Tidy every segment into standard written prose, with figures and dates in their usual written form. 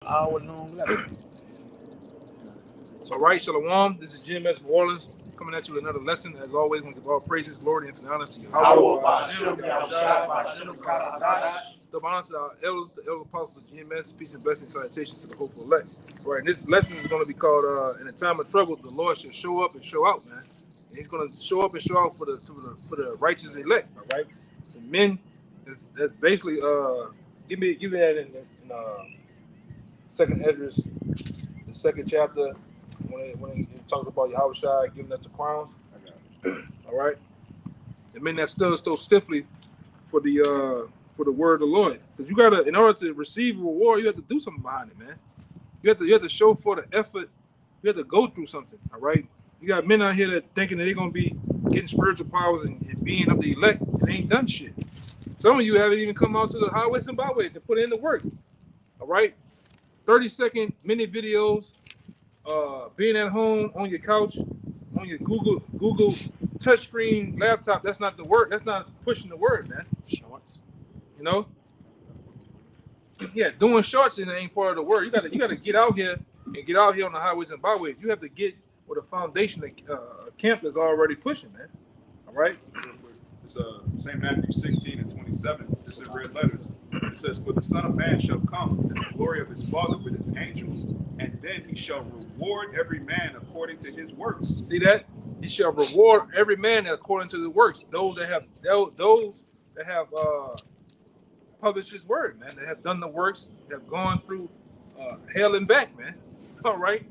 hour long lesson. So, all right, Shalom. This is GMS New Orleans coming at you with another lesson. As always, we give all praises, glory, and infinite honor to you. Double honor to our elders, the elder apostles of GMS. Peace and blessings, salutations to the hopeful elect. All right, and this lesson is going to be called "In a Time of Trouble, the Lord should show up and show out." Man, and He's going to show up and show out for the righteous elect. All right, the men. That's basically give me that in Second Esdras, the second chapter. When it talks about Yahushua giving us the crowns, all right, the men that stood so stiffly for the word of the Lord, because you gotta, in order to receive a reward, you have to do something behind it, man. You have to show for the effort. You have to go through something, all right. You got men out here that thinking that they're gonna be getting spiritual powers and being of the elect, and they ain't done shit. Some of you haven't even come out to the highways and byways to put in the work, all right. 30-second mini videos. Being at home on your couch, on your Google touchscreen laptop, that's not the word. That's not pushing the word, man. Shorts, you know. Yeah, doing shorts and it ain't part of the word. You gotta get out here and get out here on the highways and byways. You have to get with a foundation camp that's already pushing, man. All right. It's St. Matthew 16:27. This is in red letters. It says, "For the Son of Man shall come in the glory of his Father with his angels, and then he shall reward every man according to his works." See that? He shall reward every man according to the works. Those that have published his word, man. They have done the works. They have gone through hell and back, man. All right,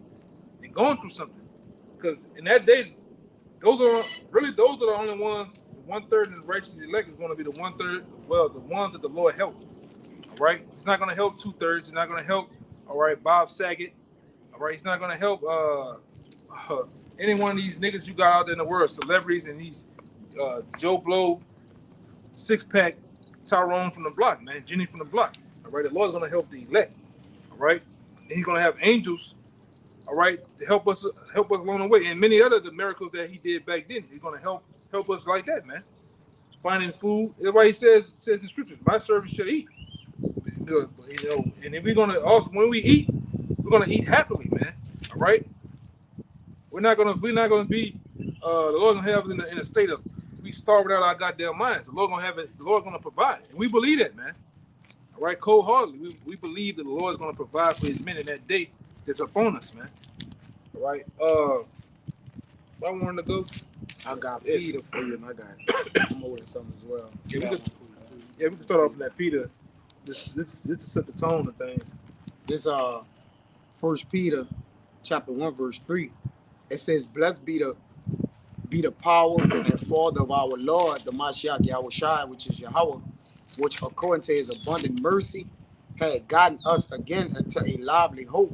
and going through something. Because in that day, those are the only ones. 1/3 of the righteous elect is going to be the 1/3. Well, the ones that the Lord helped. All right, He's not going to help 2/3. He's not going to help. All right, Bob Saget. All right, He's not going to help any one of these niggas you got out there in the world, celebrities and these Joe Blow, six pack, Tyrone from the block, man, Jenny from the block. All right, the Lord's going to help the elect. All right, and He's going to have angels. All right, to help us along the way, and many other the miracles that He did back then. He's going to help us like that, man. Finding food. That's why He says in the scriptures, "My servants shall eat." You know, and then we're gonna also, when we eat, we're gonna eat happily, man. All right. We're not gonna be the Lord gonna have us in a state of we starving out our goddamn minds. The Lord gonna have it. The Lord's gonna provide, and we believe that, man. All right, cold-heartedly, we believe that the Lord's gonna provide for His men in that day that's upon us, man. All right. I wanted to go. I got Peter for you, and I'm holding something as well. Yeah, we can start off with that Peter. This to set the tone of things. This 1 Peter chapter 1 verse 3. It says, "Blessed be the power and Father of our Lord, the Mashiach Yahushua, which is Yahweh, which according to His abundant mercy had gotten us again into a lively hope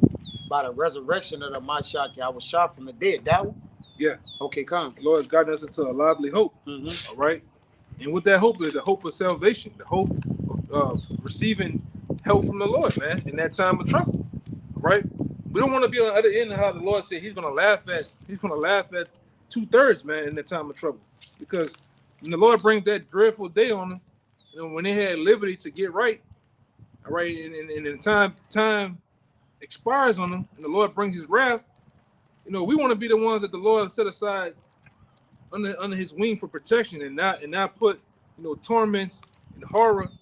by the resurrection of the Mashiach Yahushua from the dead." That one? Yeah. Okay, come. The Lord has gotten us into a lively hope. Mm-hmm. All right. And what that hope is, the hope of salvation, the hope of receiving help from the Lord, man, in that time of trouble. All right. We don't want to be on the other end of how the Lord said He's gonna laugh at 2/3, man, in that time of trouble. Because when the Lord brings that dreadful day on them, you know, when they had liberty to get right, all right, and the time expires on them, and the Lord brings His wrath. You know, we want to be the ones that the Lord set aside under His wing for protection, and not put, you know, torments and horror and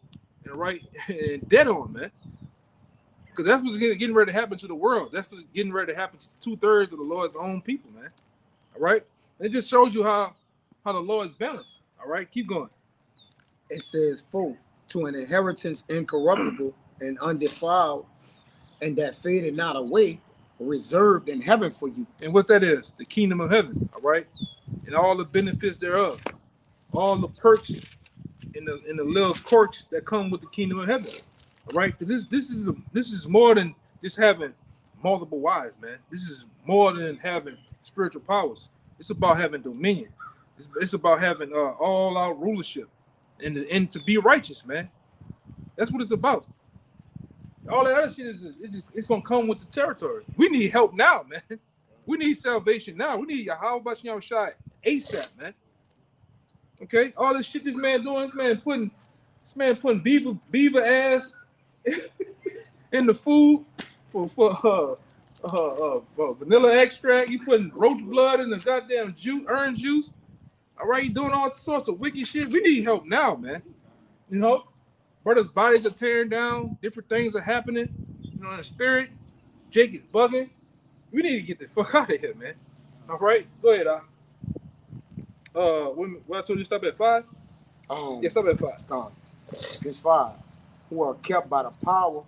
and debt on, man. Because that's what's getting ready to happen to the world. That's what's getting ready to happen to 2/3 of the Lord's own people, man. All right, it just shows you how the Lord is balanced. All right, keep going. It says, "For to an inheritance incorruptible and undefiled, and that faded not away, reserved in heaven for you." And what that is, the kingdom of heaven. All right, and all the benefits thereof, all the perks and the little quirks that come with the kingdom of heaven. All right, because this is more than just having multiple wives, man. This is more than having spiritual powers. It's about having dominion. It's about having all out rulership and to be righteous, man. That's what it's about. All that other shit it's gonna come with the territory. We need help now, man. We need salvation now. We need Yahweh Bashem Yahushua ASAP, man. Okay, all this shit this man doing, this man putting beaver ass in the food, vanilla extract. You putting roach blood in the goddamn orange juice. All right, you doing all sorts of wicked shit. We need help now, man. You know, brothers' bodies are tearing down. Different things are happening. You know, in the spirit. Jake is bugging. We need to get the fuck out of here, man. All right, go ahead, when I told you to stop at 5. Yeah, stop at 5. This 5, who are kept by the power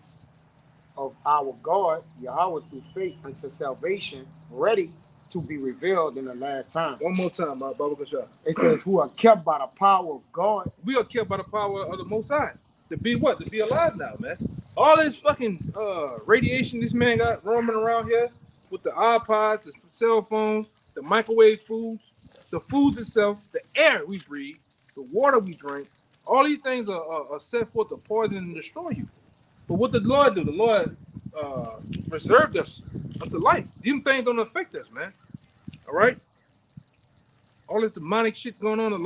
of our God, Yahweh, through faith unto salvation, ready to be revealed in the last time. One more time, Baba Kasha. It says, who are kept by the power of God. We are kept by the power of the Most High. To be what? To be alive now, man. All this fucking radiation this man got roaming around here with the iPods, the cell phones, the microwave foods, the foods itself, the air we breathe, the water we drink, all these things are set forth to poison and destroy you. But what did the Lord do? The Lord preserved us unto life. These things don't affect us, man. All right? All this demonic shit going on, the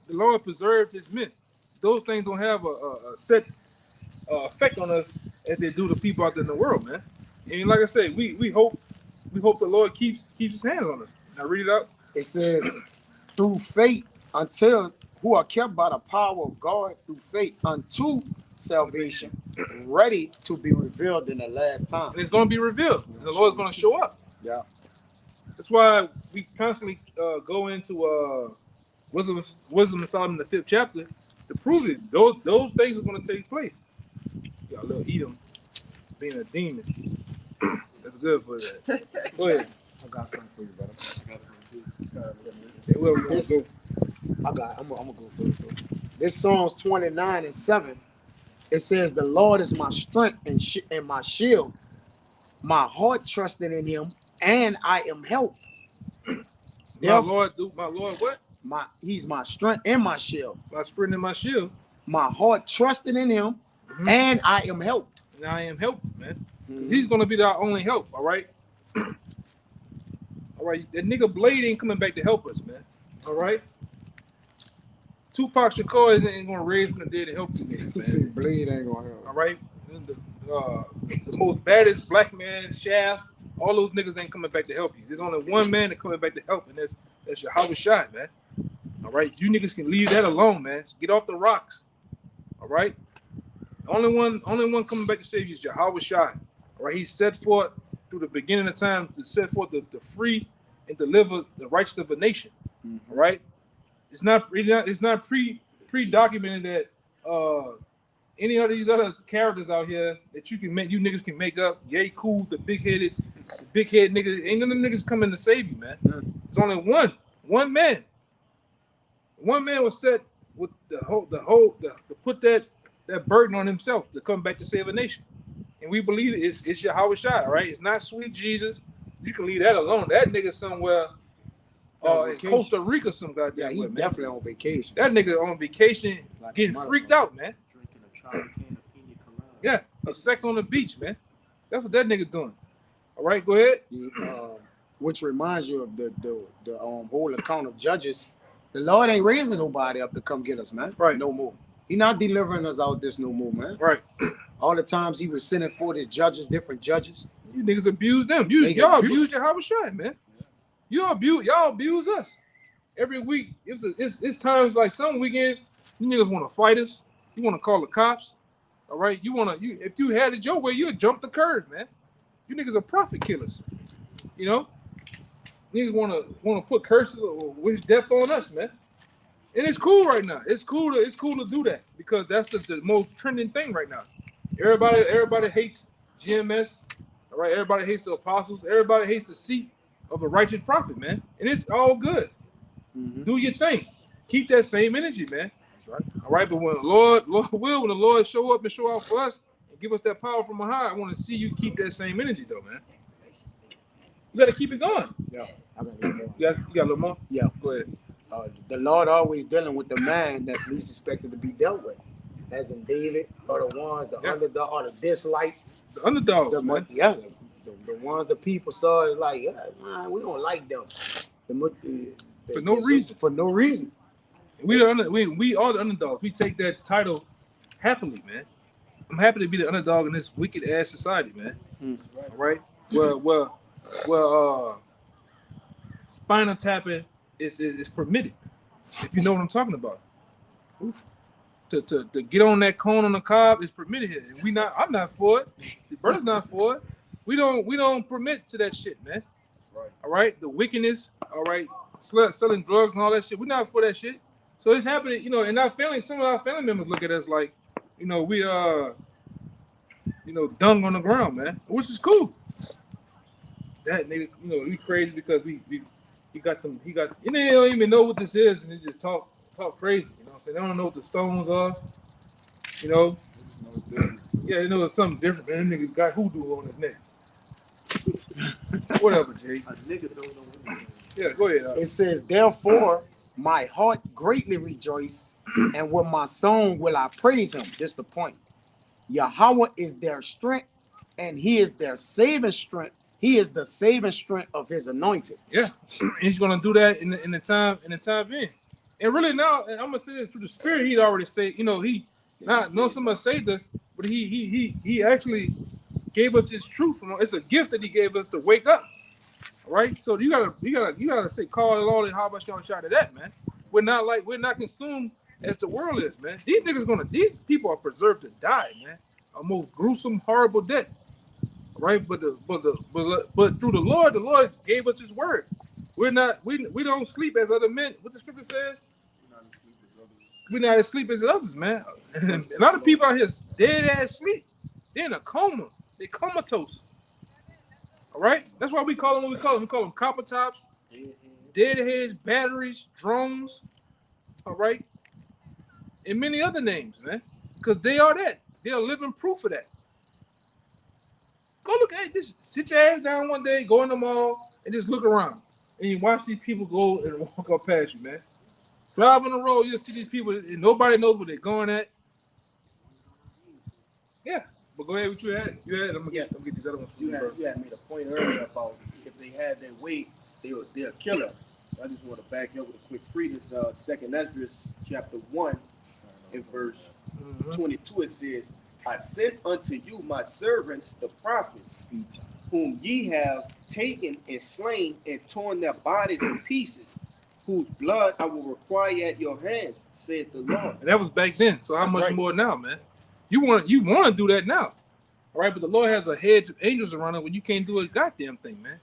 Lord preserved his men. Those things don't have a set effect on us as they do the people out there in the world, man. And like I said, we hope the Lord keeps his hands on us. Now read it out. It says, through faith until who are kept by the power of God through faith unto salvation, ready to be revealed in the last time. And it's going to be revealed. And the Lord's going to show up. Yeah. That's why we constantly go into Wisdom of Solomon, the 5th chapter, to prove it. Those things are going to take place. Got a little Edom being a demon. That's good for that. Go ahead. I got something for you, brother. Hey, where we gonna go? I'm gonna go first. This Psalms 29:7. It says, "The Lord is my strength and my shield. My heart trusted in Him, and I am helped." My Lord, what? He's my strength and my shield. My strength and my shield. My heart trusted in Him, and I am helped. And I am helped, man. Because He's gonna be our only help. All right. All right, that nigga Blade ain't coming back to help us, man. All right. Tupac Shakur ain't gonna raise from the dead to help you niggas, man. Blade ain't gonna help. All right. The most baddest black man, Shaft, all those niggas ain't coming back to help you. There's only one man that coming back to help, and that's Yahweh Shai, man. All right, you niggas can leave that alone, man. Just get off the rocks. All right. Only one coming back to save you is Yahweh Shai. All right, he set forth through the beginning of time to set forth the free and deliver the rights of a nation. All right. It's not pre-documented that any of these other characters out here that you niggas can make up. Yay, cool, the big head niggas. Ain't none of them niggas coming to save you, man. It's only one man. One man was set with to put that burden on himself to come back to save a nation. And we believe it's Yahweh Shai, all right? It's not sweet Jesus. You can leave that alone. That nigga somewhere in Costa Rica, some goddamn. Yeah, he's definitely on vacation. That nigga on vacation, Like getting freaked out, man. Drinking a Tropicana Pina Colada. Yeah, a sex on the beach, man. That's what that nigga doing. All right, go ahead. Which reminds you of the whole account of Judges. The Lord ain't raising nobody up to come get us, man. Right. No more. He not delivering us out this no more, man. Right. All the times he was sending for his judges, different judges. You niggas abuse them. Y'all abuse Yahweh Shai, man. Y'all abuse us. Every week, it's times like some weekends, you niggas want to fight us. You want to call the cops. All right. If you had it your way, you'd jump the curve, man. You niggas are profit killers. You know? Niggas want to put curses or wish death on us, man. And it's cool right now. It's cool to do that because that's just the most trending thing right now. Everybody hates GMS. All right, everybody hates the apostles. Everybody hates the seat of a righteous prophet, man. And it's all good. Do your thing. Keep that same energy, man. That's right. All right, but when the Lord will, when the Lord show up and show out for us and give us that power from on high, I want to see you keep that same energy, though, man. You got to keep it going. Yeah. I got a little more. You got a little more? Yeah. Go ahead. The Lord always dealing with the man that's least expected to be dealt with. As in David, or the ones, the underdog, or the disliked. The underdog, man. Yeah, the ones the people saw like, yeah, man, we don't like them. For no reason. For no reason. We are the underdogs. We take that title happily, man. I'm happy to be the underdog in this wicked ass society, man. All right. Well, spinal tapping is permitted. If you know what I'm talking about. To get on that cone on the cob is permitted here. And I'm not for it. The brother's not for it. We don't permit to that shit, man. Right. All right. The wickedness, all right, selling drugs and all that shit. We're not for that shit. So it's happening, you know, in our family, some of our family members look at us like, you know, we dung on the ground, man. Which is cool. That nigga, you know, we crazy because he got them, they don't even know what this is, and they just talk crazy, you know what I'm saying? They don't know what the stones are, you know. Yeah, they know it's something different, man. That nigga got hoodoo on his neck. Whatever, Jay. A nigga don't know what it is. Yeah, go ahead. It says, therefore, my heart greatly rejoice, and with my song will I praise him. This the point. Yahweh is their strength, and he is their saving strength. He is the saving strength of his anointed. Yeah, he's gonna do that in the time being. And really now, and I'm gonna say this through the spirit, he'd already say, you know, he not so much saved us, but he actually gave us his truth. It's a gift that he gave us to wake up. All right, so you gotta say, call the Lord and how about y'all shot at that, man. We're not consumed as the world is, man. These people are preserved to die, man. A most gruesome, horrible death. Right, but through the Lord gave us his word. We don't sleep as other men. What the scripture says, we're not as sleep as others, man. And a lot of people out here dead ass sleep. They're in a coma. They're comatose. All right, that's why we call them what we call them. We call them copper tops, deadheads, batteries, drones. All right, and many other names, man, because they are that. They are living proof of that. Go look at this. Sit your ass down one day, go in the mall, and just look around. And you watch these people go and walk up past you, man. Drive on the road, you'll see these people, and nobody knows where they're going at. Yeah, but go ahead, what you had? I'm gonna get these other ones. You had made a point earlier about if they had their way, they'll kill us. I just want to back you up with a quick read. This 2nd Esdras chapter 1 in verse 22. It says, I sent unto you my servants, the prophets, whom ye have taken and slain and torn their bodies in pieces, whose blood I will require at your hands, saith the Lord. And that was back then. So how much more now, man? You want to do that now, all right? But the Lord has a hedge of angels around it when you can't do a goddamn thing, man.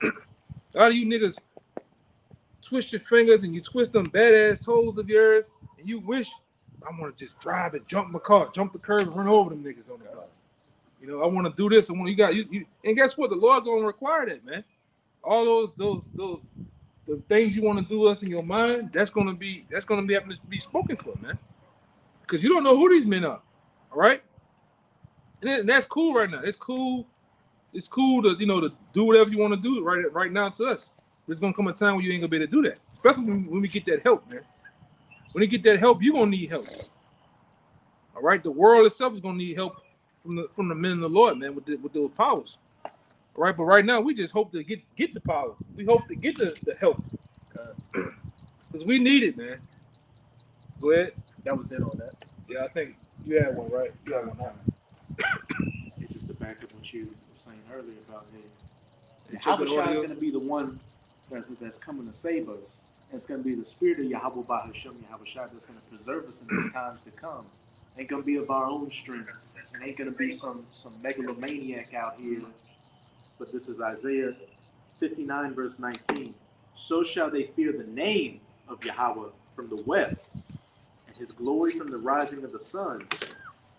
A lot of you niggas twist your fingers and you twist them badass toes of yours, and you wish. I want to just drive and jump my car, jump the curb and run over them niggas on the car. You know, I want to do this. And and guess what? The Lord gonna require that, man. All those the things you want to do us in your mind, that's gonna be having to be spoken for, man. Because you don't know who these men are. All right, and that's cool right now. It's cool. It's cool to to do whatever you want to do right now to us. There's gonna come a time where you ain't gonna be able to do that, especially when we get that help, man. When you get that help, you're gonna need help. All right, the world itself is gonna need help from the men of the Lord, man, with those powers. All right, but right now we just hope to get the power. We hope to get the help because we need it, man. Go ahead. That was it on that. Yeah, I think you had one, right? You had one now. It's just to back up what you were saying earlier about You took it Yahushua is audio? going to be the one that's coming to save us. It's going to be the spirit of Yahweh Bahashem Yahushua that's going to preserve us in these times to come. Ain't going to be of our own strength. It ain't going to be some megalomaniac out here. But this is Isaiah 59 verse 19. So shall they fear the name of Yahweh from the west, and his glory from the rising of the sun.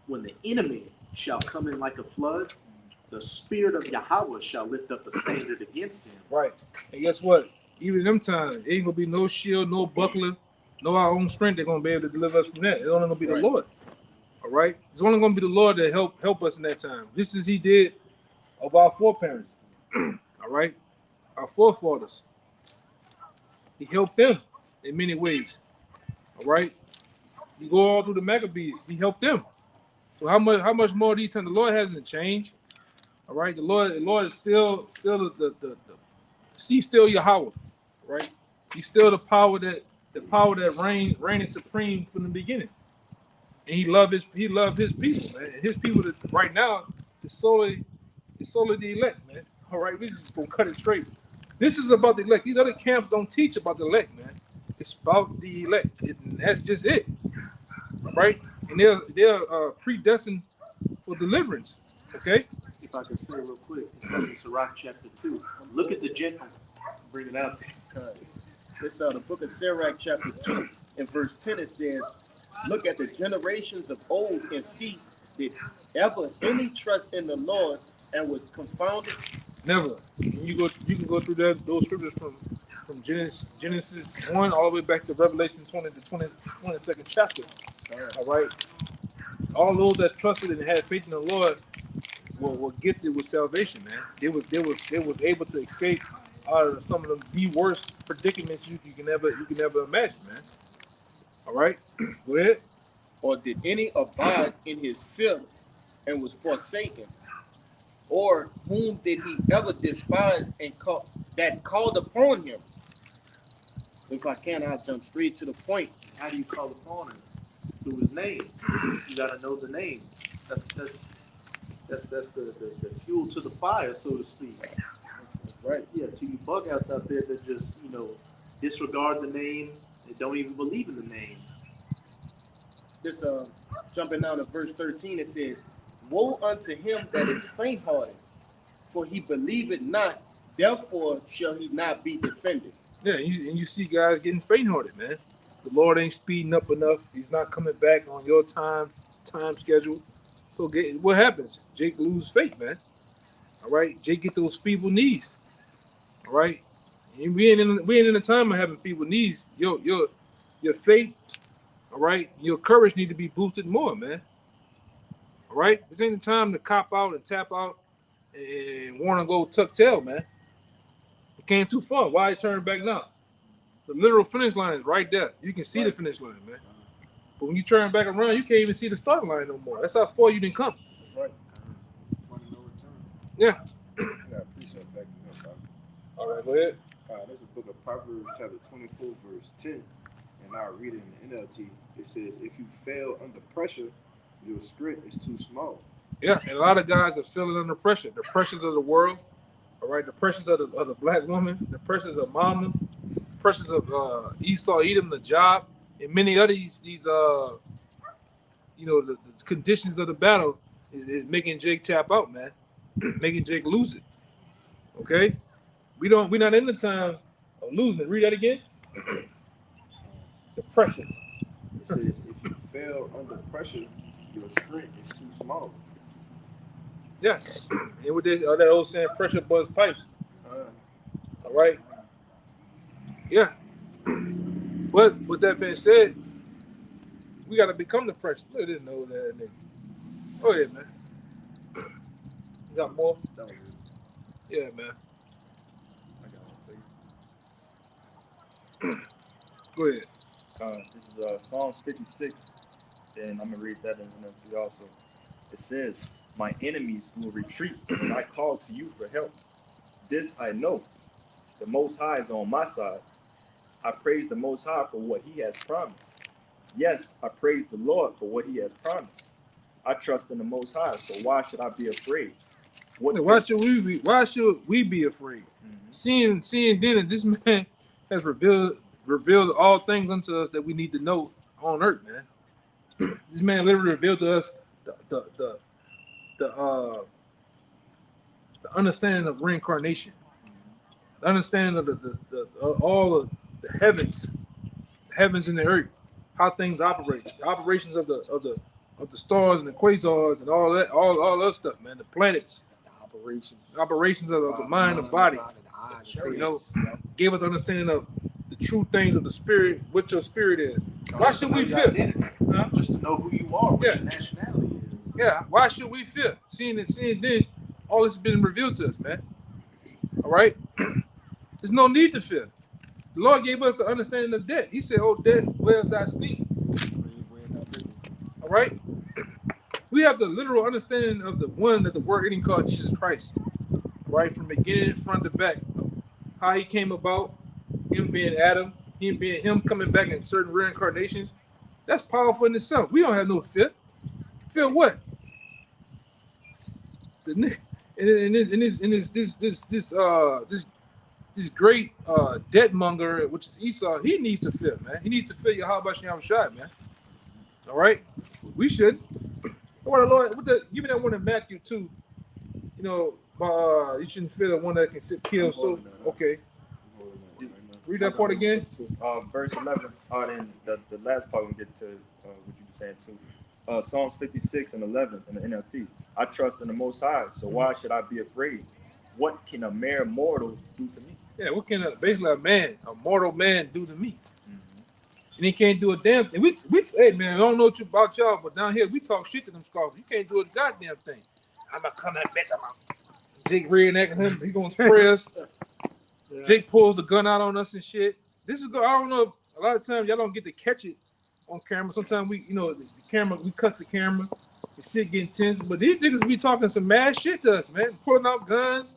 When the enemy shall come in like a flood, the spirit of Yahweh shall lift up a standard against him. Right. And guess what? Even them times, it ain't gonna be no shield, no buckler, no our own strength. They're gonna be able to deliver us from that. It's only gonna be the Lord. All right. It's only gonna be the Lord that help us in that time. Just as He did of our foreparents. All right. Our forefathers. He helped them in many ways. All right. You go all through the Maccabees. He helped them. So how much more these times? The Lord hasn't changed. All right. The Lord is still He's still Yahweh. Right. He's still the power that reigned supreme from the beginning. And he loved his people, man. And his people right now is solely It's solely the elect, man. All right, we just gonna cut it straight. This is about the elect. These other camps don't teach about the elect, man. It's about the elect, and that's just it. All right, and they're predestined for deliverance. Okay. If I can say real quick, it says in Sirach chapter 2. Look at the bring it out. It's the book of Sirach, chapter 2, and verse 10. It says, "Look at the generations of old and see, did ever any trust in the Lord and was confounded?" Never. And you can go through those scriptures from Genesis 1 all the way back to Revelation 20, the 22nd chapter. All right. All those that trusted and had faith in the Lord were gifted with salvation, man. They was able to escape out of some of the worst predicaments you can ever imagine, man. All right. Go ahead. "Or did any abide in his fear and was forsaken? Or whom did he ever despise and called upon him?" If I can, I'll jump straight to the point. How do you call upon him? Through his name. You got to know the name. That's the fuel to the fire, so to speak. Right? Yeah, to you bug outs out there that just, disregard the name and don't even believe in the name. This jumping down to verse 13, it says, "Woe unto him that is faint-hearted, for he believeth not, therefore shall he not be defended." Yeah, and you see guys getting faint-hearted, man. The Lord ain't speeding up enough. He's not coming back on your time schedule. So what happens? Jake loses faith, man. All right, Jake get those feeble knees. All right, and we ain't in the time of having feeble knees. Your faith, all right, your courage need to be boosted more, man. All right, this ain't the time to cop out and tap out and want to go tuck tail, man. It came too far. Why turn back now? The literal finish line is right there. You can see the finish line, man. But when you turn back around, you can't even see the starting line no more. That's how far you didn't come. Right. Point of no return. Yeah. I appreciate that. All right, go ahead. This is the book of Proverbs, chapter 24, verse 10. And I'll read it in the NLT. It says, "If you fail under pressure, your strength is too small." Yeah, and a lot of guys are feeling under pressure. The pressures of the world, all right, the pressures of the black woman, the pressures of mama, the pressures of Esau, Edom, the job, and many other these the conditions of the battle is making Jake tap out, man. Making Jake lose it. Okay? We're not in the time of losing it. Read that again. The pressures. It says, "If you fail under pressure, your strength is too small." Yeah. And with this, that old saying, pressure buzz pipes. All right. Yeah. But with that being said, we got to become the pressure. Look at this nose that nigga. Go ahead, man. You got more? That was it. Yeah, man. I got one for you. Go ahead. This is Psalms 56, and I'm going to read that in NLT also. It says, "My enemies will retreat when I call to you for help. This I know. The Most High is on my side. I praise the Most High for what he has promised. Yes, I praise the Lord for what he has promised. I trust in the Most High, so why should I be afraid? Why should we be afraid? Mhm. Seeing then that this man has revealed all things unto us that we need to know on earth, man. This man literally revealed to us the understanding of reincarnation, the understanding of the all of the heavens and the earth, how things operate, the operations of the stars and the quasars and all that stuff, man. The planets, operations of the mind and body. Gave us understanding of the true things of the spirit, what your spirit is. Why should we fear? Just to know who you are, what Yeah. your nationality is. Yeah, why should we fear? Seeing then, all this has been revealed to us, man. All right? There's no need to fear. The Lord gave us the understanding of death. He said, "Oh, death, where's thy sting?" All right? We have the literal understanding of the one that the word eating called Jesus Christ. Right? From beginning, front to back. How he came about, him being Adam, him coming back in certain reincarnations. That's powerful in itself. We don't have no fear. Fear what? this great debt monger, which is Esau, he needs to fear, man. He needs to fear Yahweh Shem Shai, man. All right, we should. What the Lord? Give me that one in Matthew 2. You know, you shouldn't fear the one that can kill. So okay, read that part again. Verse 11. Then the last part we get to what you were saying too. Psalms 56 and 11 in the NLT. I trust in the Most High, so why should I be afraid? What can a mere mortal do to me? Yeah, what can basically a mortal man do to me? And he can't do a damn thing. Hey man, I don't know about y'all, but down here we talk shit to them scoffers. You can't do a goddamn thing. I'm gonna come that bitch. Jake reenacting him. He gonna spray us. Yeah. Jake pulls the gun out on us and shit. This is good. I don't know. A lot of times y'all don't get to catch it on camera. Sometimes we cut the camera. The shit getting tense. But these niggas be talking some mad shit to us, man. Pulling out guns.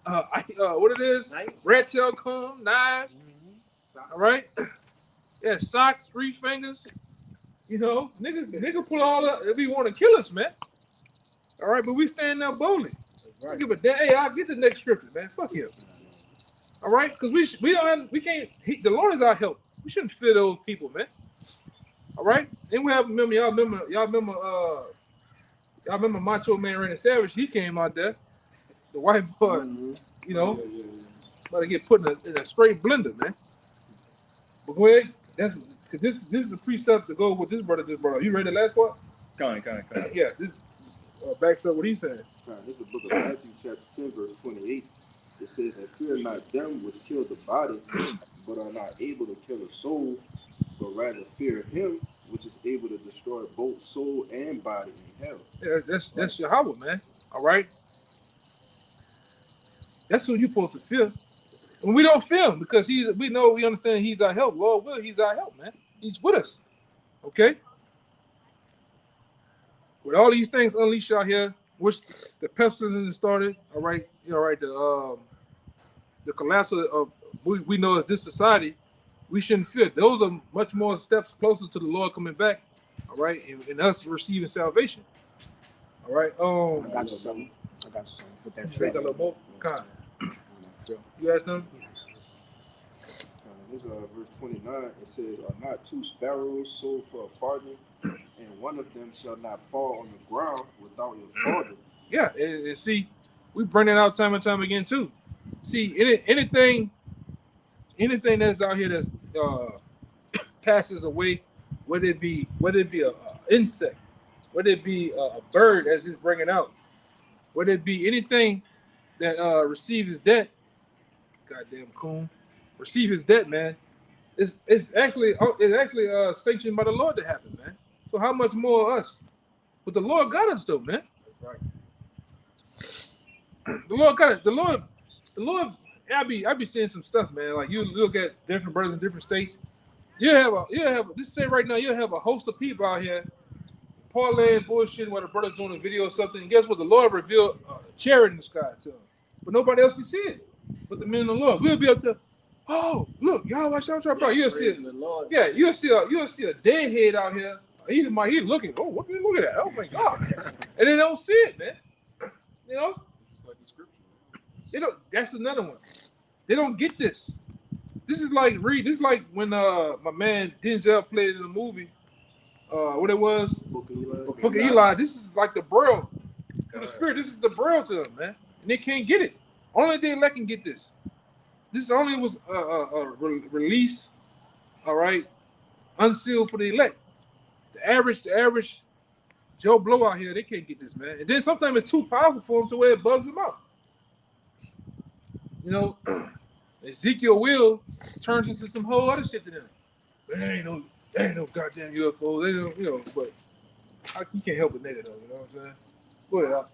What it is? Red tail comb, knives. All right. Yeah, socks, 3 fingers. You know, niggas pull all up. They want to kill us, man. All right, but we stand there boldly. Right. Give a damn. Hey, I'll get the next scripture, man. Fuck him. All right, because we can't. The Lord is our help. We shouldn't fear those people, man. All right. Then we have y'all remember Macho Man Randy Savage? He came out there. The white boy, you know, about to get put in a straight blender, man. But go ahead. This is the precept to go with this brother. You read the last part? Kind. Yeah. This backs up what he's saying. This is the book of Matthew, chapter 10, verse 28. It says, "And fear not them which kill the body, but are not able to kill a soul, but rather fear him which is able to destroy both soul and body in hell." Yeah, that's Yahweh, man. All right. That's who you're supposed to fear. And we don't fear him because we understand he's our help. Lord will, he's our help, man. He's with us. Okay? With all these things unleashed out here, which the pestilence started, all right, the collapse of we know as this society, we shouldn't fear. Those are much more steps closer to the Lord coming back, all right, and us receiving salvation. All right. I got you something. With that Take a little more. You had something? This verse 29. It says, "Are not 2 sparrows sold for a farthing, and one of them shall not fall on the ground without your Father?" Yeah, and see, we bring it out time and time again too. See, anything that's out here that's passes away, whether it be a insect, whether it be a bird as it's bringing out, whether it be anything that receives his debt, goddamn coon, receive his debt, man. It's actually sanctioned by the Lord to happen, man. So how much more us? But the Lord got us though, man. Right. The Lord got us. The Lord. I be seeing some stuff, man. Like you look at different brothers in different states. You have this say right now. You'll have a host of people out here parlaying bullshit while the brother's doing a video or something. And guess what? The Lord revealed a chariot in the sky to them, but nobody else can see it. But the men of the Lord, we'll be up there. Oh, look, y'all watch out, about. You'll see it. Yeah, you'll see a deadhead out here. He's looking. Oh, what are you looking at? Oh my God! And they don't see it, man. You know, Like the scripture. they don't. That's another one. They don't get this. This is like when my man Denzel played in the movie. What it was? Book of Eli. Book of Eli. This is like the braille for the spirit. This is the braille to them, man, and they can't get it. Only they can get this. This only was a release, all right, unsealed for the elect. The average Joe Blow out here, they can't get this, man. And then sometimes it's too powerful for them to where it bugs them out. You know, Ezekiel will turns into some whole other shit to them. There ain't no goddamn UFO. They don't, you know, but you can't help a nigga though. You know what I'm saying? Go ahead.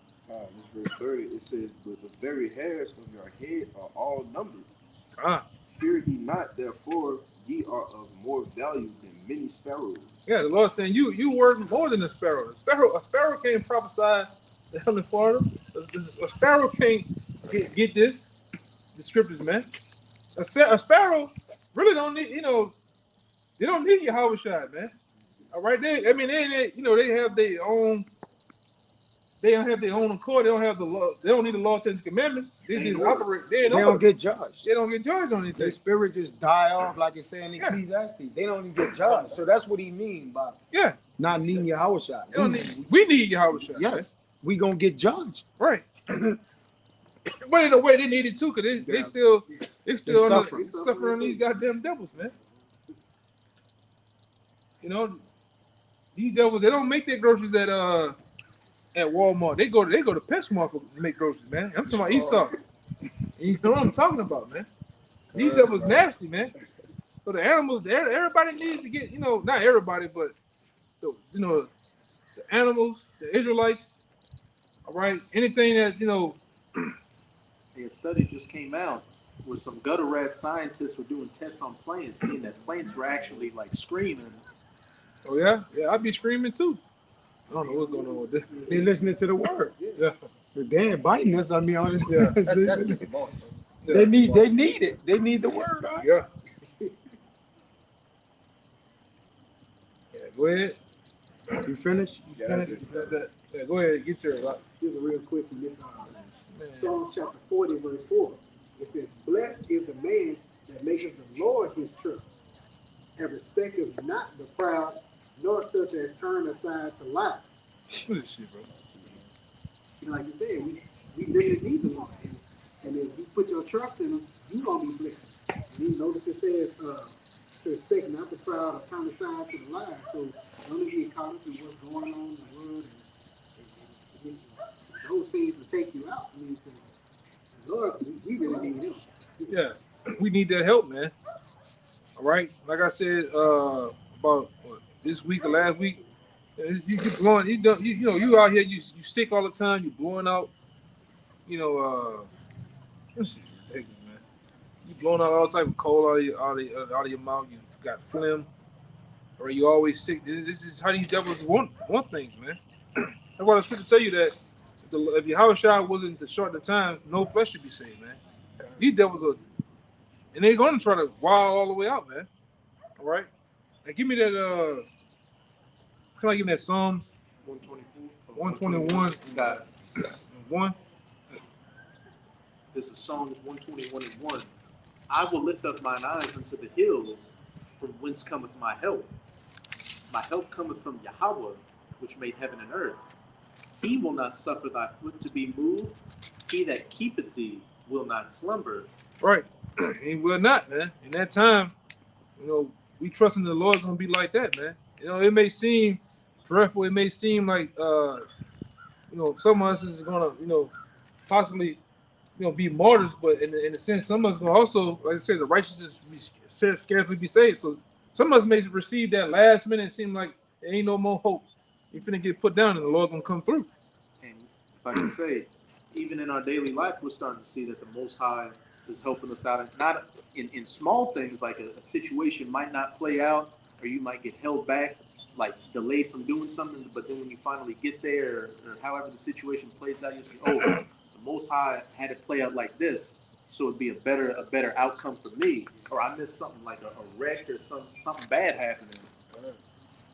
This verse 30. It says, "But the very hairs of your head are all numbered. Fear ye not, therefore ye are of more value than many sparrows." Yeah, the Lord saying you worth more than a sparrow. A sparrow can't prophesy the Heavenly Father. A sparrow can't get this. The scriptures, man. A sparrow really don't need, they don't need Yahweh Shai, man. All right, they have their own they don't have their own accord. They don't have the law. They don't need the law, 10 commandments. They just operate. They don't get judged. They don't get judged on anything. Their spirit just die off, like it's saying in Yeah. Ecclesiastes. They don't even get judged. So that's what he mean by Yeah, not needing Yahweh shot. they don't need, we need Yahweh Shai. Yes, we gonna get judged. Right. But in a way, they need it too, because they still suffering. suffering these goddamn devils, man. You know, these devils, they don't make their groceries at Walmart. They go to PetSmart to make groceries, man. I'm talking about Esau. You know what I'm talking about, man. These devils nasty, man. So the animals, everybody needs to get, not everybody, but the animals, the Israelites, all right, anything that's, A study just came out where some gutter rat scientists were doing tests on plants, seeing that plants were actually like screaming. oh yeah, I'd be screaming too. I don't know what's going on with this. They listening to the word. Yeah, But they ain't biting us. I mean, Yeah. That's just more. they need it. They need the word. Right? Yeah. Yeah, go ahead. You finished? Yeah, go ahead, get your This is real quick from this man. Psalms chapter 40, verse 4. It says, "Blessed is the man that maketh the Lord his trust, and respecteth not the proud, nor such as turn aside to lies." What is shit, bro? And like you said, we literally need the Lord. And if you put your trust in him, you're going to be blessed. And you notice it says, to respect not the proud or turn aside to the lies. So don't get caught up in what's going on in the world and those things to take you out. I mean, because the Lord, we really need him. Yeah, we need that help, man. All right, like I said about this week or last week, you keep blowing. You out here, you sick all the time. You blowing out. This is ridiculous, man. You blowing out all type of cold out of your mouth. You got phlegm, or you always sick. This is how these devils want things, man. That's why the scripture tell you that if Yahweh Shai wasn't to shorten the time, no flesh should be saved, man. These devils are, and they're gonna try to wild all the way out, man. All right, now give me that. Somebody give me that Psalms 121. Got it. 1. This is Psalms 121 and 1. I will lift up mine eyes unto the hills, from whence cometh my help. My help cometh from Yahweh, which made heaven and earth. He will not suffer thy foot to be moved. He that keepeth thee will not slumber. Right, he will not, man. In that time, we trust in the Lord is gonna be like that, man. It may seem dreadful. It may seem like some of us is gonna possibly be martyrs, but in a sense, some of us gonna also, like I said, the righteousness scarcely be saved. So some of us may receive that last minute and seem like there ain't no more hope. You finna get put down, and the Lord gonna come through. And if I can say, even in our daily life, we're starting to see that the Most High is helping us out. Not in small things, like a situation might not play out, or you might get held back, like delayed from doing something. But then when you finally get there, or however the situation plays out, you see, oh, the Most High had it play out like this, so it'd be a better outcome for me. Or I missed something like a wreck or something bad happening.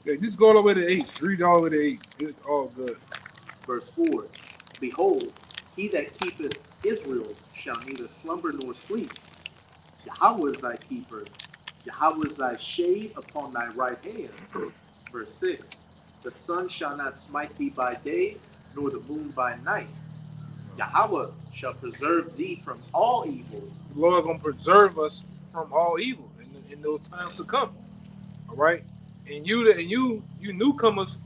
Yeah, just go all the way to 8. Read all the way to 8. It's all good. Verse 4, behold, he that keepeth Israel shall neither slumber nor sleep. Yahweh is thy keeper. Yahweh is thy shade upon thy right hand. Verse 6, the sun shall not smite thee by day, nor the moon by night. Yahweh shall preserve thee from all evil. The Lord gonna preserve us from all evil in those times to come. All right, and you newcomers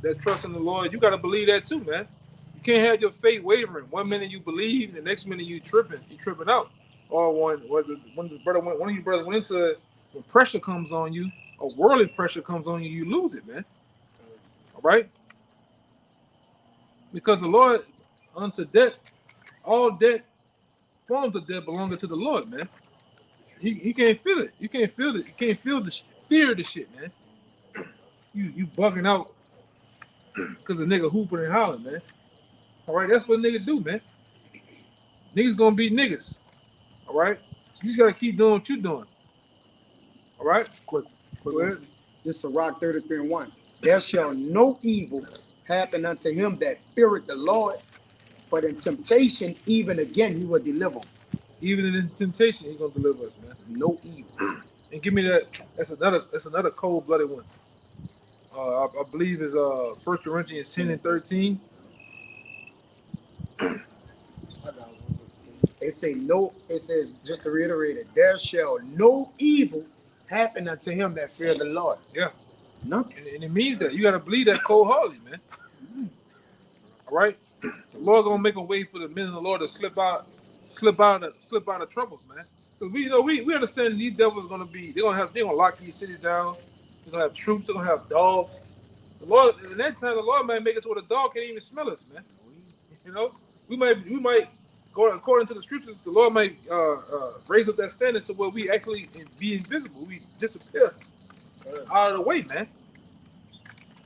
that trust in the Lord, you gotta believe that too, man. You can't have your faith wavering. One minute you believe, the next minute you tripping out. Or one of you brothers went into it, when pressure comes on you, or worldly pressure comes on you, you lose it, man. All right, because the Lord unto death, all debt, forms of debt belonging to the Lord, man. You can't feel it. You can't feel it. You can't feel the fear of the shit, man. You bugging out because a nigga hooping and hollering, man. All right, that's what a nigga do, man. Niggas gonna be niggas. All right, you just gotta keep doing what you doing. All right, Quick. go ahead. This is Sirach 33 and 1. There shall no evil happen unto him that feareth the Lord, but in temptation, even again, he will deliver him. Even in temptation, he's gonna deliver us, man. No evil. And give me that. That's another cold-blooded one. I believe is 1 Corinthians 10 and 13. It says, just to reiterate it, there shall no evil happen unto him that fear the Lord. Yeah. Nothing. And it means that you gotta believe that cold-heartedly, man. All right. The Lord gonna make a way for the men of the Lord to slip out of troubles, man. Because we understand these devils gonna they're gonna lock these cities down. They're gonna have troops. They're gonna have dogs. The Lord, in that time, the Lord might make it to where the dog can't even smell us, man. You know, we might go according to the scriptures. The Lord might raise up that standard to where we actually be invisible. We disappear out of the way, man.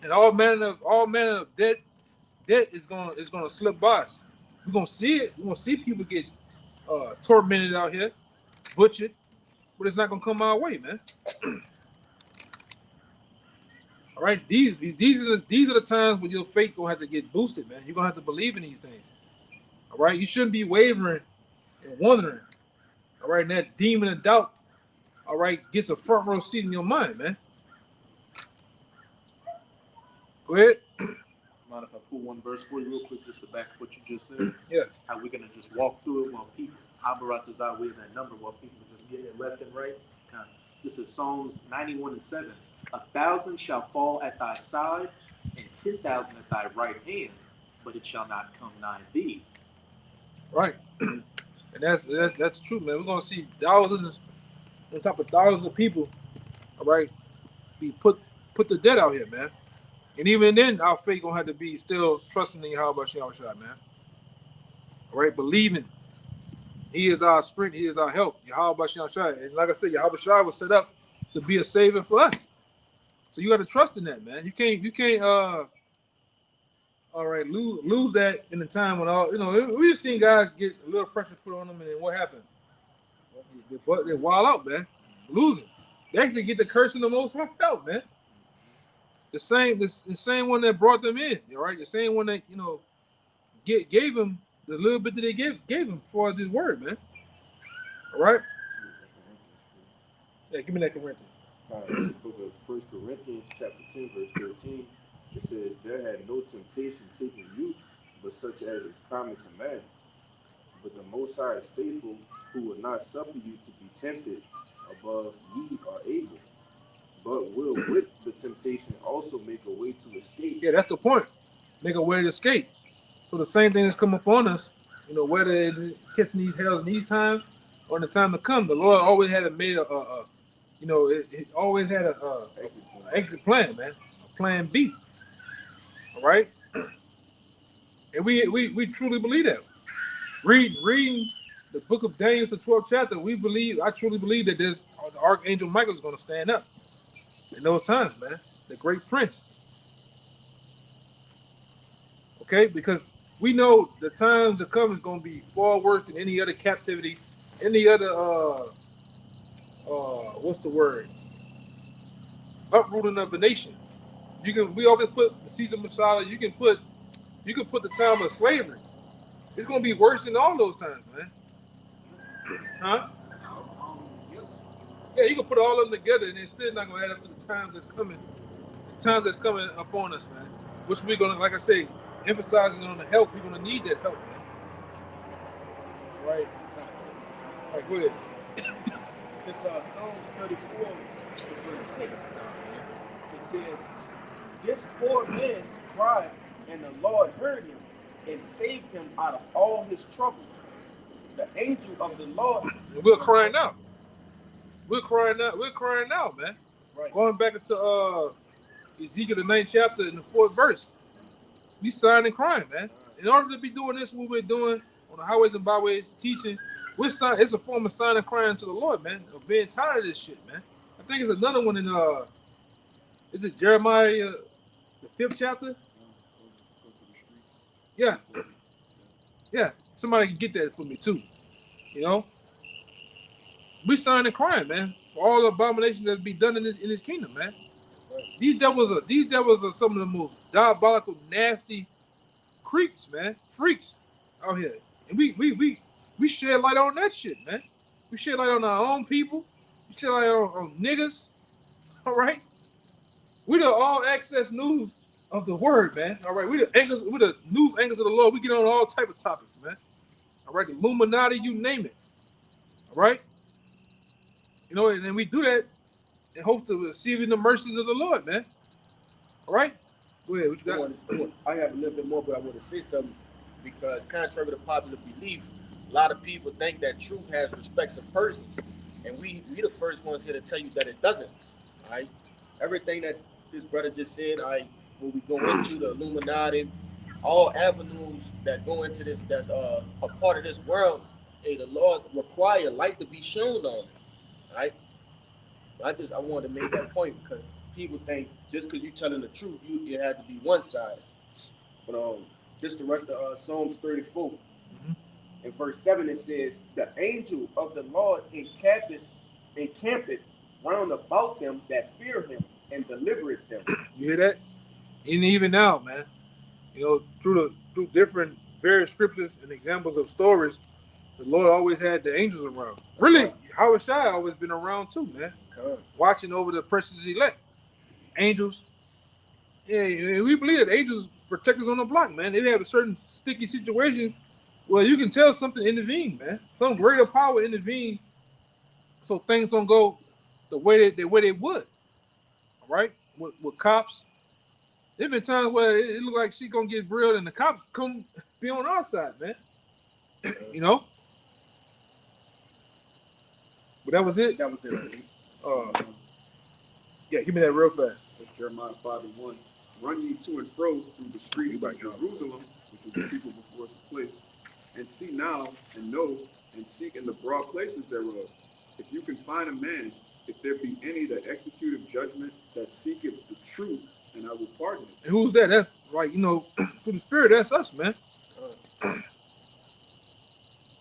And all manner of debt is gonna slip by us. We're gonna see it. We're gonna see people get tormented out here, butchered, but it's not gonna come our way, man. All right, these are the times when your faith gonna have to get boosted, man. You're gonna have to believe in these things. All right, you shouldn't be wavering and wondering. All right, and that demon of doubt, all right, gets a front row seat in your mind, man. Go ahead. Mind if I pull one verse for you real quick, just to back up what you just said? Yeah. How we're gonna just walk through it while people, Abarak is out with that number, while people just get it left and right. This is Psalms 91 and 7. 1,000 shall fall at thy side, and 10,000 at thy right hand, but it shall not come nigh thee. Right. And that's true, man. We're gonna see thousands on top of thousands of people, all right, be put to death out here, man. And even then, our faith gonna have to be still trusting in Yahweh Shai, man. All right, believing He is our strength, He is our help, Yahweh Shai. And like I said, Yahweh Shai was set up to be a savior for us. So you got to trust in that, man. You can't all right, lose that in the time when we just seen guys get a little pressure put on them, and then what happened? They wild out, man. Losing. They actually get the curse in the Most High out, man. The same one that brought them in, all right? The same one that, gave him the little bit that they gave him for his word, man. All right? Yeah, give me that Corinthians. The book of 1 Corinthians chapter 10, verse 13, it says, there had no temptation taken you, but such as is common to man. But the Most High is faithful, who will not suffer you to be tempted above ye are able, but will with the temptation also make a way to escape. Yeah, that's the point. Make a way to escape. So the same thing that's come upon us, whether it's catching these hells in these times or in the time to come, the Lord always had it always had a exit plan, man, a plan B. All right, and we truly believe that. Reading the book of Daniel, the 12th chapter, I truly believe that the Archangel Michael is going to stand up in those times, man. The great prince. Okay, because we know the time to come is going to be far worse than any other captivity, any other what's the word? Uprooting of the nation. We always put the Caesar Messiah. You can put the time of slavery. It's gonna be worse than all those times, man. Huh? Yeah, you can put all of them together, and it's still not gonna add up to the time that's coming. The time that's coming upon us, man. Which we're gonna, like I say, emphasizing on the help. We're gonna need that help, man. All right. All right, go ahead. It's Psalms 34, verse 6. It says, this poor man cried, and the Lord heard him and saved him out of all his troubles. The angel of the Lord. We're crying out. We're crying out, man. Right. Going back into Ezekiel the 9th chapter and the 4th verse. We sighing and crying, man. In order to be doing this, what we're doing on the highways and byways, teaching, it's a form of sign and crying to the Lord, man, of being tired of this shit, man. I think it's another one in is it Jeremiah the 5th chapter? Yeah. Yeah. Somebody can get that for me too. We signing and crying, man, for all the abominations that be done in this kingdom, man. These devils are some of the most diabolical, nasty creeps, man, freaks out here, and we shed light on that shit, man. We shed light on our own people. We shed light on niggas. All right, we the all access news of the word, man. All right, we the news anchors of the Lord. We get on all type of topics, man. All right, the Illuminati, you name it. All right, you know, and then we do that in hopes of receiving the mercies of the Lord, man. All right, go ahead. What you got? I have a little bit more, but I want to say something because, contrary to popular belief, a lot of people think that truth has respects of persons, and we the first ones here to tell you that it doesn't. All right, everything that this brother just said, when we go into the Illuminati, all avenues that go into this, that's a part of this world, the Lord require light to be shown on it. All right, I wanted to make that point because people think just because you're telling the truth, it has to be one side. But just the rest of Psalms 34. Mm-hmm. In verse 7 it says, "The angel of the Lord encampeth round about them that fear him and delivereth them." You hear that? And even now, man, you know, through different various scriptures and examples of stories, the Lord always had the angels around. Really, Howard Shai always been around too, man. Watching over the precious elect. Angels. Yeah, we believe that angels protect us on the block, man. They have a certain sticky situation where you can tell something intervened, man. Some greater power intervened so things don't go the way they would. All right? With cops. There been times where it look like she gonna get grilled and the cops come be on our side, man. You know? But that was it. That was it. Yeah, give me that real fast. That's Jeremiah 5:1. "Run ye to and fro through the streets of Jerusalem," which is the people before its place, "and see now and know and seek in the broad places thereof. If you can find a man, if there be any that executeth judgment, that seeketh the truth, and I will pardon it." And who's that? That's like, you know, through the Spirit, that's us, man.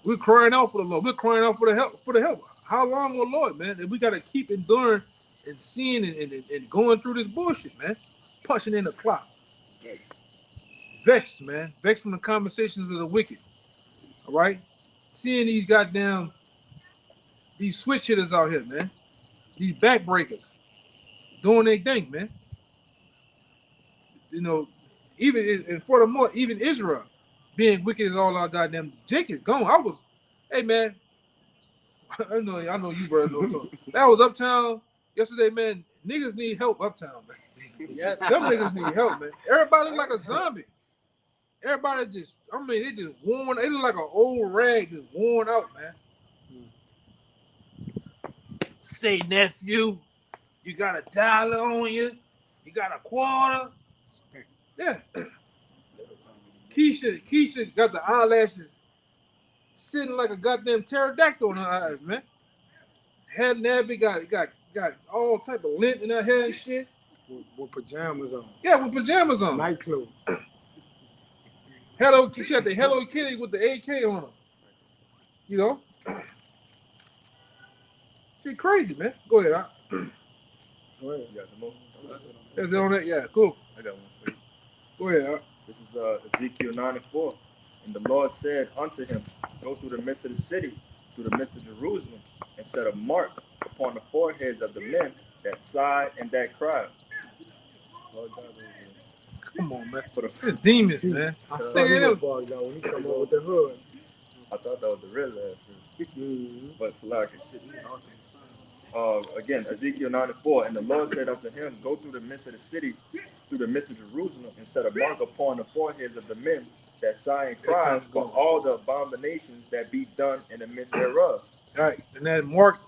We're crying out for the Lord. We're crying out for the help. How long, oh Lord, man? And we got to keep enduring and seeing and going through this bullshit, man. Punching in the clock. Vexed, man. Vexed from the conversations of the wicked. All right? Seeing these switch hitters out here, man. These backbreakers. Doing their thing, man. You know, and furthermore, even Israel being wicked as all our goddamn Jake is gone. Hey, man. I know you, brother. That was Uptown yesterday, man. Niggas need help uptown, man. Yes. Some niggas need help, man. Everybody look like a zombie. Everybody they just worn. They look like an old rag just worn out, man. Say, nephew, you got a dollar on you? You got a quarter? Yeah. Keisha got the eyelashes sitting like a goddamn pterodactyl on her eyes, man. Head nappy, got all type of lint in her hair and shit. With pajamas on. Yeah, with pajamas on. Night clothes. She had the Hello Kitty with the AK on her. You know? She crazy, man. Go ahead. Go ahead. You got some more? Is it on that? Yeah, cool. I got one for you. Go ahead. This is Ezekiel 9:4. "And the Lord said unto him, Go through the midst of the city, through the midst of Jerusalem, and set a mark upon the foreheads of the men that sigh and that cry." Come on, man. For the It's demons, man. I thought he was bugged out when he come up with the hood. I thought that was the real last, but Salaki. Again, Ezekiel 9:4, "And the Lord said unto him, Go through the midst of the city, through the midst of Jerusalem, and set a mark upon the foreheads of the men that sigh and cry for all the abominations that be done in the midst thereof." All right, and that mark,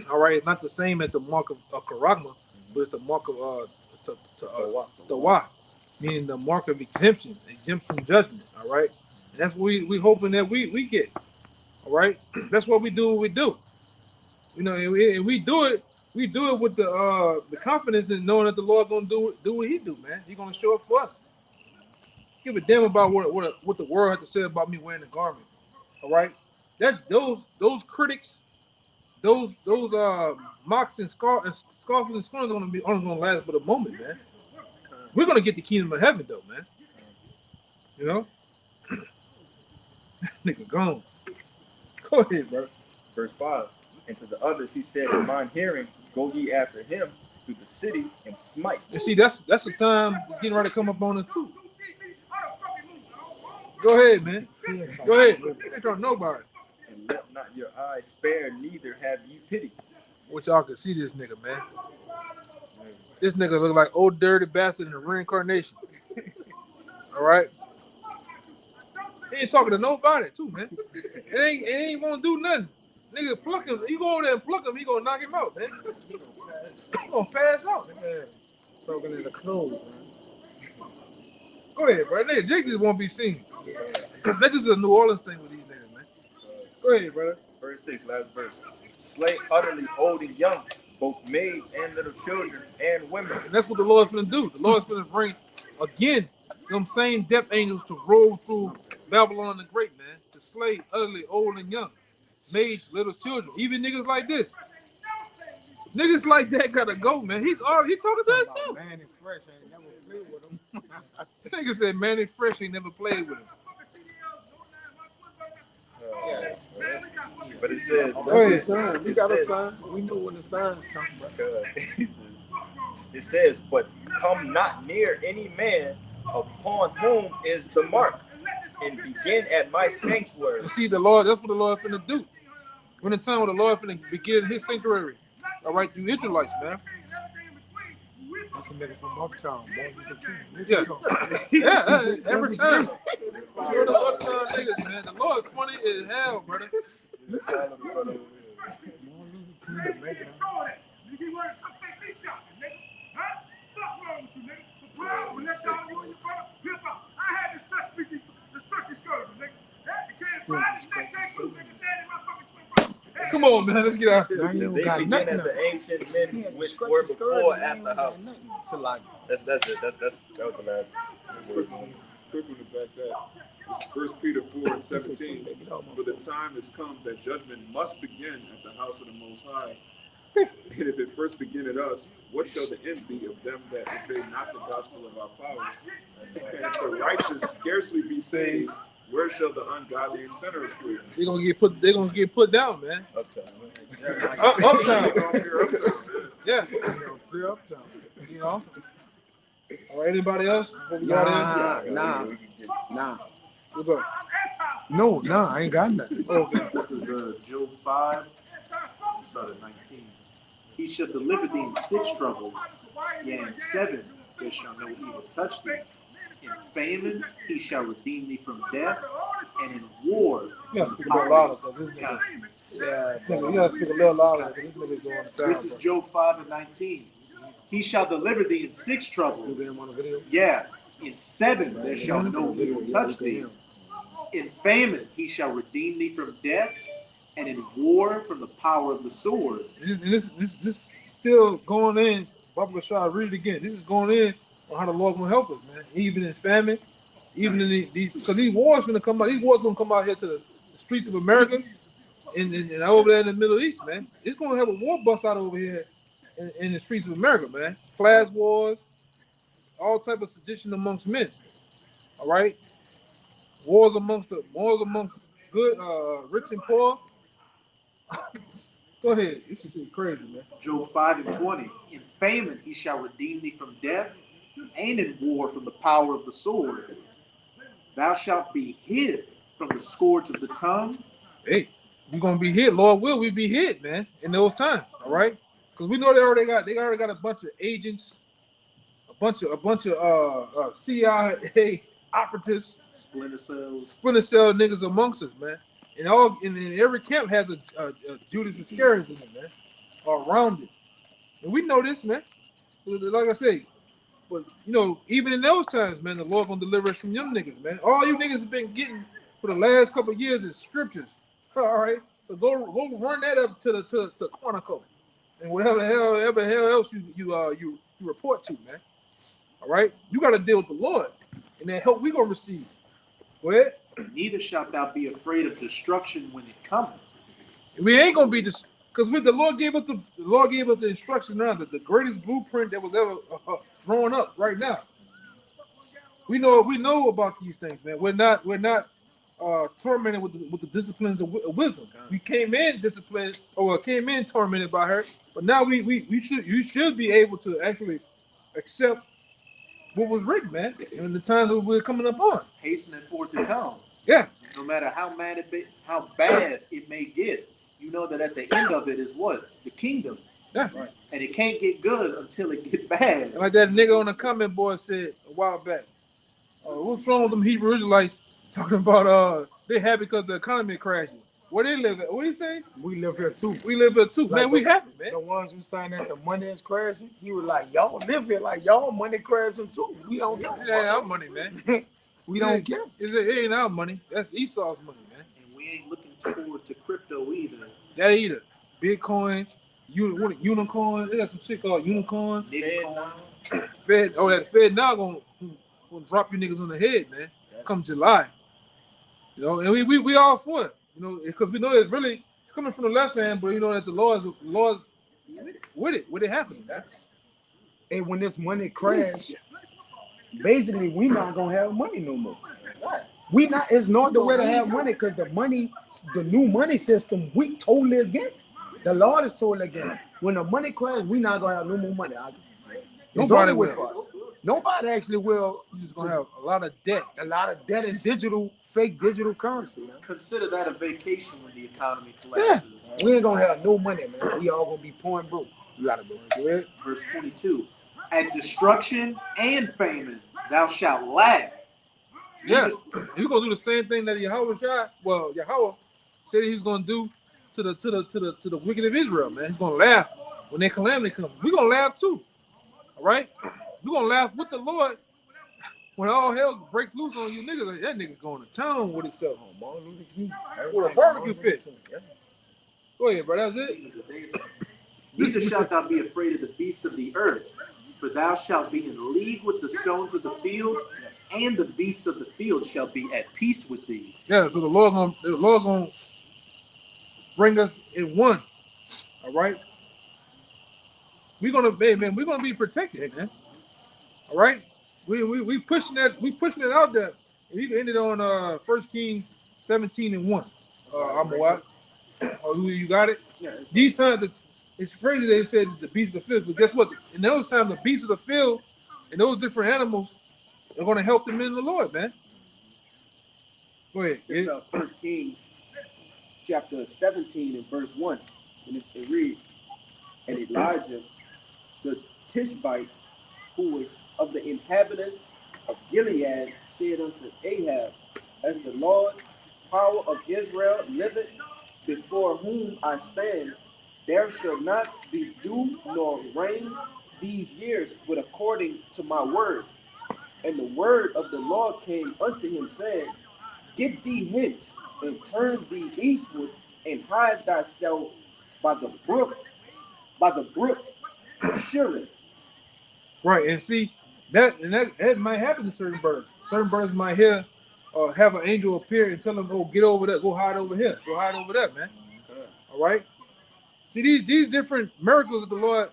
all right, it's not the same as the mark of Karagma, but it's the mark of Tawah, meaning the mark of exemption from judgment. All right, and that's what we hoping that we get. All right, that's what we do. What we do, you know, and we do it. We do it with the confidence in knowing that the Lord gonna do what He do, man. He gonna show up for us. Give a damn about what the world has to say about me wearing the garment. All right, that those critics, those mocks and scoffers and scorners are only gonna last but a moment, man. We're gonna get the kingdom of heaven though, man. You know, nigga gone. Go ahead, bro. Verse 5. And to the others he said, in mine hearing, go ye after him through the city and smite. And see, that's the time it's getting ready to come up on us too. Go ahead, man. Go ahead. Ain't talking nobody. And let not your eyes spare, neither have ye pity. Wish y'all could see this nigga, man. This nigga look like old dirty bastard in the reincarnation. All right. He ain't talking to nobody too, man. It ain't gonna do nothing. Nigga, pluck him. You go over there and pluck him, he gonna knock him out, man. He gonna pass out. Man, talking in the clothes, man. Go ahead, bro. Nigga, Jake just won't be seen. That's just a New Orleans thing with these niggas, man. Go ahead, brother. Verse 6, last verse. Slay utterly old and young, both maids and little children and women. And that's what the Lord's gonna do. The Lord's gonna bring again them same death angels to roll through Babylon the Great, man, to slay utterly old and young, maids, little children, even niggas like this. Niggas like that gotta go, man. He talking to himself. Manny Fresh ain't never played with him. Nigga said Manny Fresh ain't never played with him. But it says, That's the sign. We got a sign. We know when the signs come, bro. it says, but come not near any man upon whom is the mark, and begin at my sanctuary. You see, the Lord, that's what the Lord finna do. When the time when the Lord finna begin his sanctuary. All right, you Israelites, man. That's a nigga from Uptown, boy. Yeah, yeah, every time. You're the Uptown niggas, man. The Lord's funny as hell, brother. Come on, man. Let's get out Now here. you They don't got begin nothing. as the ancient men He had which scratchy were skirt before and at the house. It's a lot. That's it. That was the last word. Quick one to back that. It's 1 Peter 4:17. For the time has come that judgment must begin at the house of the Most High. And if it first begin at us, what shall the end be of them that obey not the gospel of our power? And if the righteous scarcely be saved, where shall the ungodly and sinners flee? They're gonna get put down, man. Uptown. Uptown. Yeah. Free Uptown. You know. All right, anybody else? Before we got in? Nah. What's up? No, I ain't got nothing. Okay. This is Job 5, start at 19. He shall deliver thee in 6 troubles, yea, in 7 there shall no evil touch thee. In famine he shall redeem thee from death, and in war You gotta speak a little louder, so this nigga. Yeah, this nigga, you gotta speak a little louder, because this nigga's going to town. This is Job 5 and 19. He shall deliver thee in 6 You troubles. been on the video? Yeah, in 7 there shall no evil touch thee. In famine he shall redeem thee from death, and in war from the power of the sword. And this still going in. Baba Rashad, read it again. This is going in on how the Lord gonna help us, man. Even in famine, even in because these wars gonna come out. These wars gonna come out here to the streets of America, and over there in the Middle East, man. It's gonna have a war bust out over here in the streets of America, man. Class wars, all type of sedition amongst men. All right, wars amongst good, rich and poor. Go ahead. This is crazy, man. Job 5 and 20. In famine he shall redeem thee from death, and in war from the power of the sword. Thou shalt be hid from the scourge of the tongue. Hey, we're gonna be hit. Lord will we be hit, man, in those times. All right, because we know they already got a bunch of agents, a bunch of CIA operatives, Splinter cells. splinter cell niggas amongst us, man. And every camp has a Judas Iscariot in it, man, or around it. And we know this, man. Like I say, but you know, even in those times, man, the Lord gonna deliver us from them niggas, man. All you niggas have been getting for the last couple of years is scriptures. All right, so go run that up to Quantico and whatever the hell else you report to, man. All right, you got to deal with the Lord, and that help we gonna receive. Go ahead. Neither shalt thou be afraid of destruction when it cometh. We ain't gonna be Because the Lord gave us the instruction now, that the greatest blueprint that was ever drawn up right now. We know about these things, man. We're not tormented with the disciplines of wisdom. We came in disciplined, or came in tormented by her, but now you should be able to actually accept what was written, man, in the times that we're coming up on. Hastening for it to come. Yeah. No matter how bad it may get, you know that at the end of it is what? The kingdom. Yeah. Right. And it can't get good until it get bad. And like that nigga on the comment board said a while back, what's wrong with them Hebrew Israelites talking about they happy because the economy crashing? Where they live at? What do you say? We live here too. We live here too. Like Man, we happy, man. The ones who signed that the money is crashing, he was like, y'all live here like y'all money crashing too. We don't It care. ain't our money, man. We don't care. It ain't our money. That's Esau's money, man. And we ain't looking forward to crypto either. That either. Bitcoin, unicorn. They got some shit called unicorn. Fed. Oh, that Fed now gonna drop you niggas on the head, man. Come July. You know, and we all for it. You know, because we know it's coming from the left hand, but you know that the Lord's with it happening. And when this money crash, basically we not gonna have money no more. We not. It's not the way to have money, because the new money system, we totally against. The Lord is totally against. When the money crash, we not gonna have no more money. Nobody with will. us. Nobody actually will. You're just gonna have a lot of debt. A lot of debt and fake digital currency, man. Consider that a vacation when the economy Yeah. collapses. We ain't gonna have no money, man. We all gonna be poor and broke. You gotta go. Verse 22. At destruction and famine, thou shalt laugh. Yeah, he's gonna do the same thing that Yahweh said he's gonna do to the wicked of Israel, man. He's gonna laugh when their calamity comes. We're gonna laugh too. All right? We're gonna laugh with the Lord when all hell breaks loose on you niggas. Like, that nigga going to town with himself. With a barbecue pit. Go ahead, bro. That's it. Neither shalt thou be afraid of the beasts of the earth, for thou shalt be in league with the stones of the field, and the beasts of the field shall be at peace with thee. Yeah, so the Lord gonna bring us in one. All right. We're gonna be protected, man. All right. We pushing it out there. And you can end it on 1 Kings 17:1. I'm what? Oh, you got it? Yeah. These times it's crazy they said the beasts of the field, but guess what? In those times, the beasts of the field and those different animals are gonna help them in the Lord, man. Go ahead. It's 1 Kings chapter 17 and verse 1. And it reads, and Elijah, the Tishbite, who was of the inhabitants of Gilead, said unto Ahab, as the Lord, power of Israel, liveth, before whom I stand, there shall not be dew nor rain these years, but according to my word. And the word of the Lord came unto him, saying, get thee hence, and turn thee eastward, and hide thyself by the brook Shurith. Right, and see that might happen to certain birds. Certain birds might hear or have an angel appear and tell them, "Oh, get over there, go hide over here, go hide over there, man." Okay. All right. See these different miracles that the Lord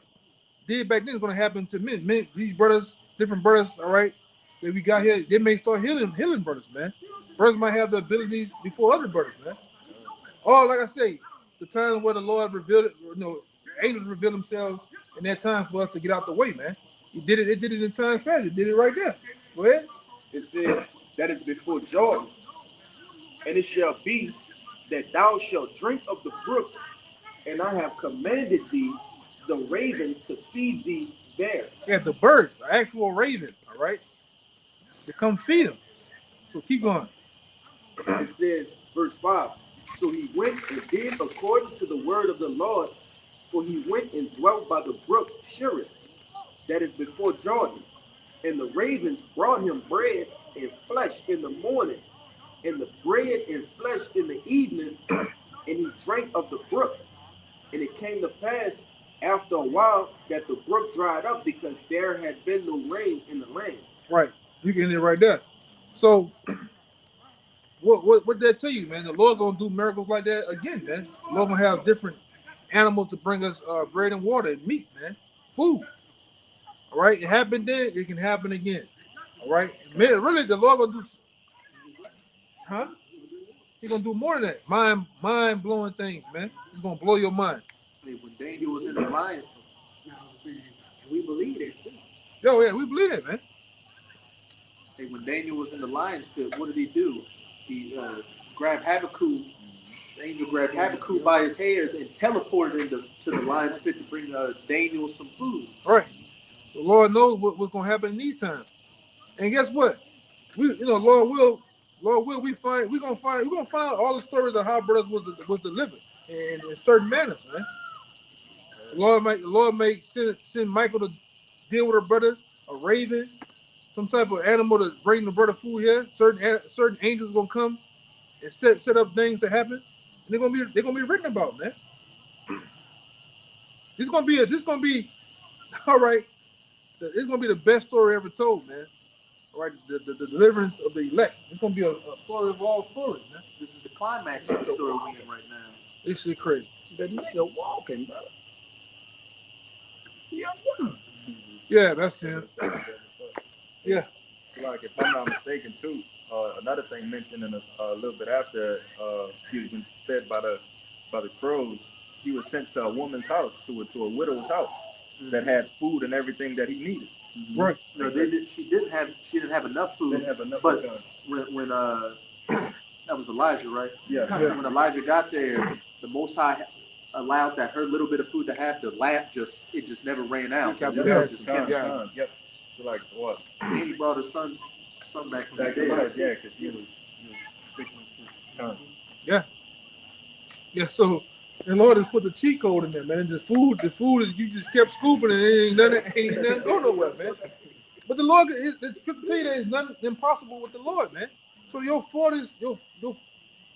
did back then is going to happen to men. These brothers, different brothers, all right, that we got here, they may start healing brothers, man. Brothers might have the abilities before other brothers, man. Oh, like I say, the time where the Lord revealed it, angels reveal themselves in that time for us to get out the way, man. It did it in time past. It did it right there. Go ahead. It says, that is before Jordan. And it shall be that thou shalt drink of the brook, and I have commanded thee the ravens to feed thee there. Yeah, the birds, the actual raven, all right? To come feed them. So keep going. It says, verse 5, so he went and did according to the word of the Lord, for he went and dwelt by the brook Shurith, that is before Jordan. And the ravens brought him bread and flesh in the morning, and the bread and flesh in the evening, and he drank of the brook. And it came to pass after a while that the brook dried up, because there had been no rain in the land. Right. You can end it right there. So what did that tell you, man? The Lord gonna do miracles like that again, man. The Lord gonna have different animals to bring us bread and water and meat, man, food. All right, it happened then, it can happen again. All right, man, really, the Lord gonna do, huh? He's gonna do more than that. Mind blowing things, man. He's gonna blow your mind. Hey, when Daniel was in the lion, Now I'm saying, and we believe that too. Yo, yeah, we believe it, man. hey, when Daniel was in the lion's pit, what did he do? He grabbed Habakkuk. The angel grabbed Habakkuk by his hairs and teleported him to the lion's pit to bring Daniel some food. All right, the Lord knows what's gonna happen in these times. And guess what? Lord will, we're gonna find all the stories of how brothers was delivered in certain manners, man. The Lord may send Michael to deal with a brother, a raven, some type of animal to bring the brother food here. Certain angels gonna come and set up things to happen, and they're gonna be written about, man. This gonna be all right. It's gonna be the best story ever told, man. All right, the deliverance of the elect. It's gonna be a story of all stories, man. This is the climax of the story we're in right now. This shit crazy. The nigga walking, bro. Yeah, that's it. Yeah. So like, if I'm not mistaken, too, another thing mentioned in a little bit after he was being fed by the crows, he was sent to a woman's house, to a widow's house that had food and everything that he needed. Right. No, she didn't have enough food. Didn't have enough. But when that was Elijah, right? Yeah. When Elijah got there, the Most High allowed that her little bit of food to have the lamp just never ran out. Kept The it lamp up. just kept Yeah. Yep. So like what? And he brought her son back from the Back to life, dead. yeah, because he was sick with Yeah. So the Lord has put the cheat code in there, man. The food is you just kept scooping and it ain't nothing go nowhere, man. But the Lord, the scripture tell you there's nothing impossible with the Lord, man. So your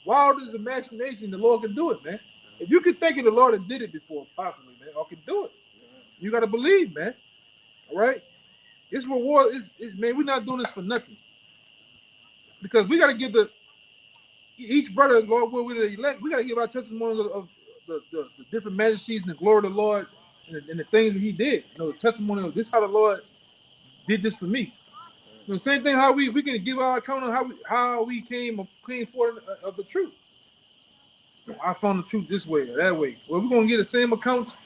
wildest imagination, the Lord can do it, man. If you can think of the Lord and did it before, possibly, man, or can do it. You gotta believe, man. All right? It's reward, man, we're not doing this for nothing. Because we gotta give each brother, Lord, where we're the elect, we gotta give our testimonies of the different majesties and the glory of the Lord and the things that he did. The testimony of this how the Lord did this for me. Same thing how we can give our account of how we came forth of the truth. I found the truth this way or that way. Well, we're gonna get the same accounts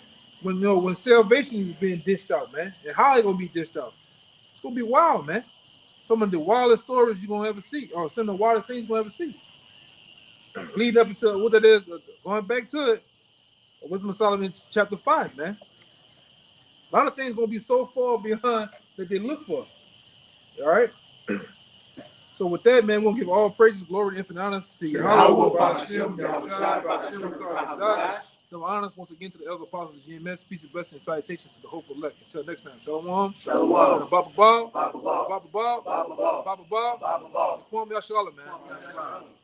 when salvation is being dished out, man. And how it's gonna be dished out. It's gonna be wild, man. Some of the wildest stories you're gonna ever see, or some of the wildest things you're gonna ever see. Lead up into what that is, going back to it, Wisdom of Solomon chapter 5, man. A lot of things gonna be so far behind that they look for. All right. So with that, man, we'll give all praises, glory, and infinite honor to Yahweh. No honors once again to the elders, apostles, GMS, peace and blessing and salutations to the hopeful elect. Until next time, Shalom. Shalom. Baba Bob. Baba Bob. Baba Bob. Baba Bob. Baba Bob. Baba Bob. Kwame Yashala, man.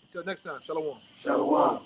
Until next time, Shalom. Shalom.